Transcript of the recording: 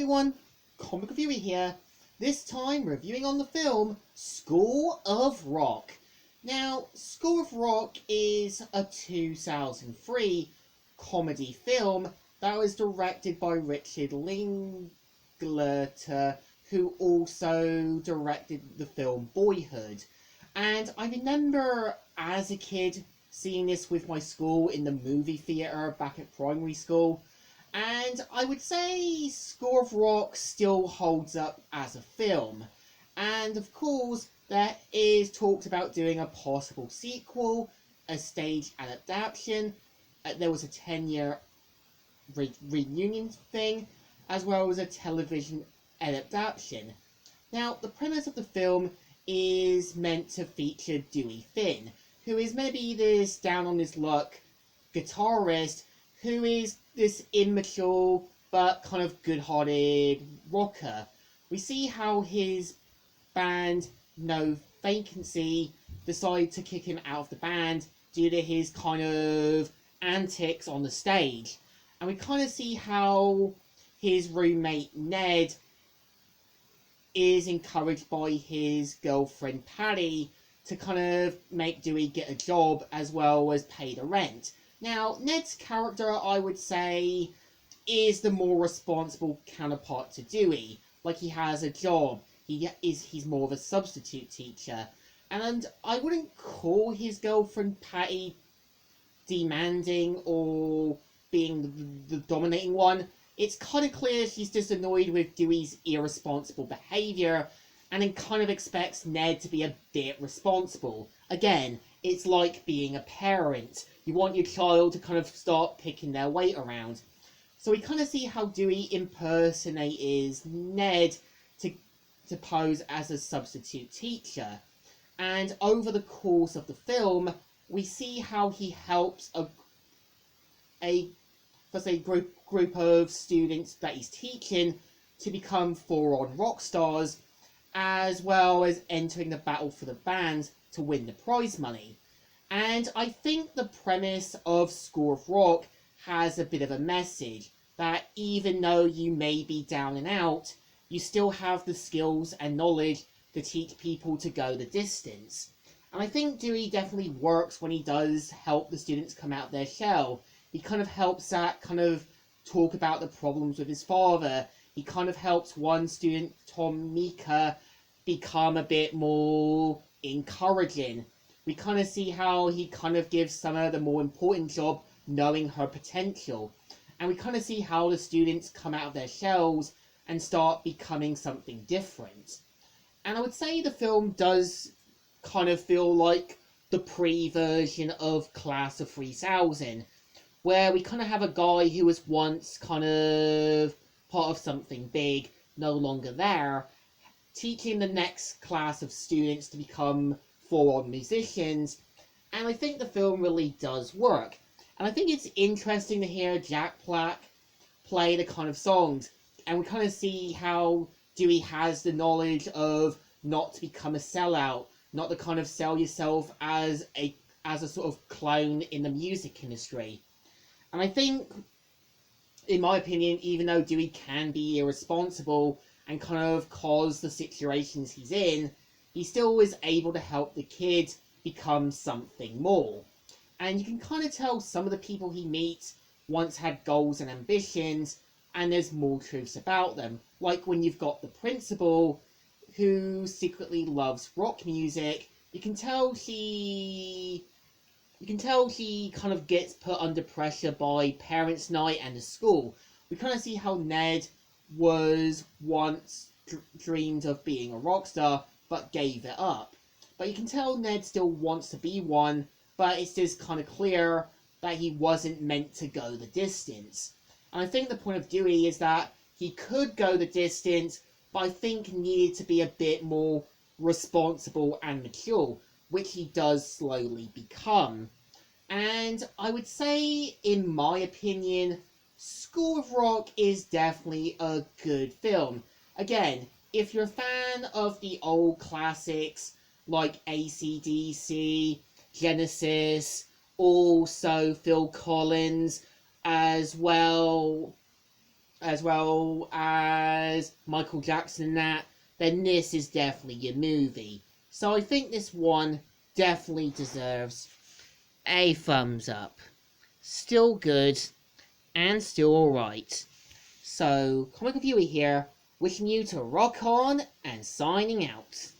everyone, Comic Reviewer here, this time reviewing on the film School of Rock. Now, School of Rock is a 2003 comedy film that was directed by Richard Linklater, who also directed the film Boyhood. And I remember as a kid seeing this with my school in the movie theatre back at primary school. And I would say School of Rock still holds up as a film. And of course, there is talks about doing a possible sequel, a stage adaptation. There was a 10-year reunion thing, as well as a television adaptation. Now, the premise of the film is meant to feature Dewey Finn, who is meant to be this down on his luck guitarist who is this immature but kind of good-hearted rocker. We see how his band, No Vacancy, decide to kick him out of the band due to his kind of antics on the stage. And we kind of see how his roommate Ned is encouraged by his girlfriend Patty to kind of make Dewey get a job as well as pay the rent. Now, Ned's character, I would say, is the more responsible counterpart to Dewey. Like, he has a job. He's more of a substitute teacher. And I wouldn't call his girlfriend Patty demanding or being the dominating one. It's kind of clear she's just annoyed with Dewey's irresponsible behaviour and then kind of expects Ned to be a bit responsible. Again, it's like being a parent. You want your child to kind of start picking their weight around. So we kind of see how Dewey impersonates Ned to pose as a substitute teacher. And over the course of the film, we see how he helps a group of students that he's teaching to become full-on rock stars, as well as entering the battle for the band to win the prize money. And I think the premise of School of Rock has a bit of a message that even though you may be down and out, you still have the skills and knowledge to teach people to go the distance. And I think Dewey definitely works when he does help the students come out their shell. He kind of helps that kind of talk about the problems with his father. He kind of helps one student, Tom Mika, become a bit more encouraging. We kind of see how he kind of gives Summer the more important job, knowing her potential. And we kind of see how the students come out of their shells and start becoming something different. And I would say the film does kind of feel like the pre-version of Class of 3000, where we kind of have a guy who was once kind of part of something big, no longer there, teaching the next class of students to become full-on musicians, and I think the film really does work. And I think it's interesting to hear Jack Black play the kind of songs, and we kind of see how Dewey has the knowledge of not to become a sellout, not to kind of sell yourself as a sort of clone in the music industry. And I think, in my opinion, even though Dewey can be irresponsible and kind of cause the situations he's in, he still was able to help the kid become something more. And you can kind of tell some of the people he meets once had goals and ambitions, and there's more truths about them. Like when you've got the principal, who secretly loves rock music, you can tell she kind of gets put under pressure by parents' night and the school. We kind of see how Ned was once dreamed of being a rock star, but gave it up. But you can tell Ned still wants to be one, but it's just kind of clear that he wasn't meant to go the distance. And I think the point of Dewey is that he could go the distance, but I think needed to be a bit more responsible and mature, which he does slowly become. And I would say, in my opinion, School of Rock is definitely a good film. Again, if you're a fan of the old classics like AC/DC, Genesis, also Phil Collins, as well as well as Michael Jackson and that, then this is definitely your movie. So I think this one definitely deserves a thumbs up. Still good and still alright. So, Comic Viewer here, wishing you to rock on and signing out.